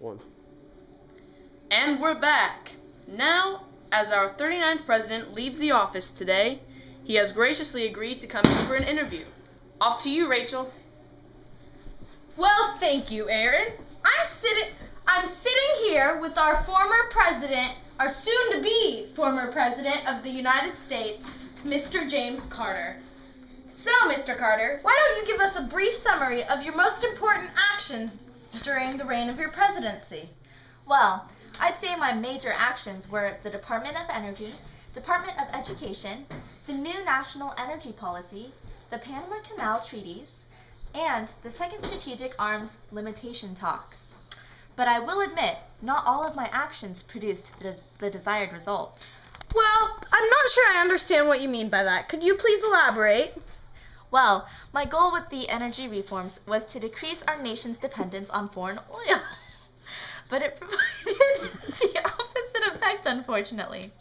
One. And we're back. Now, as our 39th president leaves the office today, he has graciously agreed to come in for an interview. Off to you, Rachel. Well, thank you, Aaron. I'm sitting here with our former president, our soon-to-be former president of the United States, Mr. James Carter. So, Mr. Carter, why don't you give us a brief summary of your most important actions during the reign of your presidency? Well, I'd say my major actions were the Department of Energy, Department of Education, the new National Energy Policy, the Panama Canal Treaties, and the Second Strategic Arms Limitation Talks. But I will admit, not all of my actions produced the desired results. Well, I'm not sure I understand what you mean by that. Could you please elaborate? Well, my goal with the energy reforms was to decrease our nation's dependence on foreign oil. But it provided the opposite effect, unfortunately.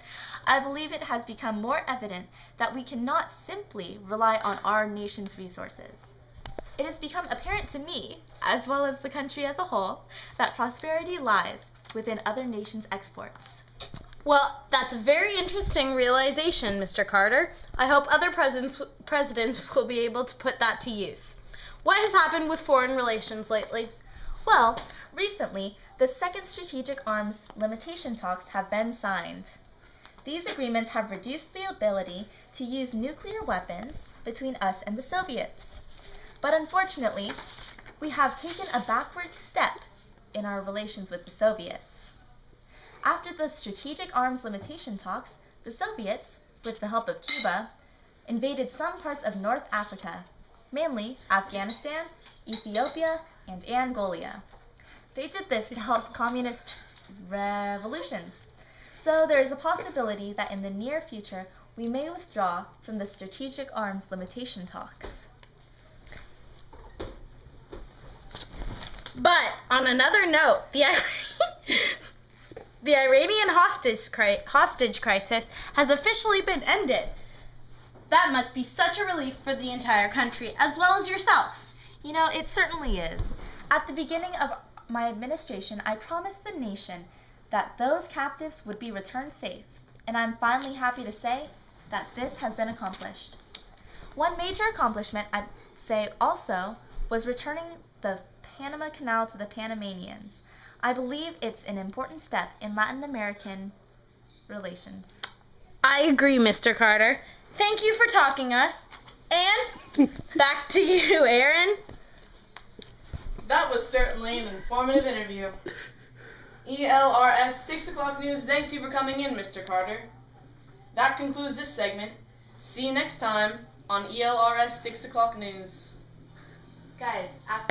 I believe it has become more evident that we cannot simply rely on our nation's resources. It has become apparent to me, as well as the country as a whole, that prosperity lies within other nations' exports. Well, that's a very interesting realization, Mr. Carter. I hope other presidents will be able to put that to use. What has happened with foreign relations lately? Well, recently, the Second Strategic Arms Limitation Talks have been signed. These agreements have reduced the ability to use nuclear weapons between us and the Soviets. But unfortunately, we have taken a backward step in our relations with the Soviets. After the Strategic Arms Limitation Talks, the Soviets, with the help of Cuba, invaded some parts of North Africa, mainly Afghanistan, Ethiopia, and Angola. They did this to help communist revolutions. So there is a possibility that in the near future we may withdraw from the Strategic Arms Limitation Talks. But on another note, the Iranian hostage crisis has officially been ended. That must be such a relief for the entire country, as well as yourself. You know, it certainly is. At the beginning of my administration, I promised the nation that those captives would be returned safe, and I'm finally happy to say that this has been accomplished. One major accomplishment, I'd say also, was returning the Panama Canal to the Panamanians. I believe it's an important step in Latin American relations. I agree, Mr. Carter. Thank you for talking us. And back to you, Aaron. That was certainly an informative interview. ELRS 6 o'clock News thanks you for coming in, Mr. Carter. That concludes this segment. See you next time on ELRS 6 o'clock News. Guys, after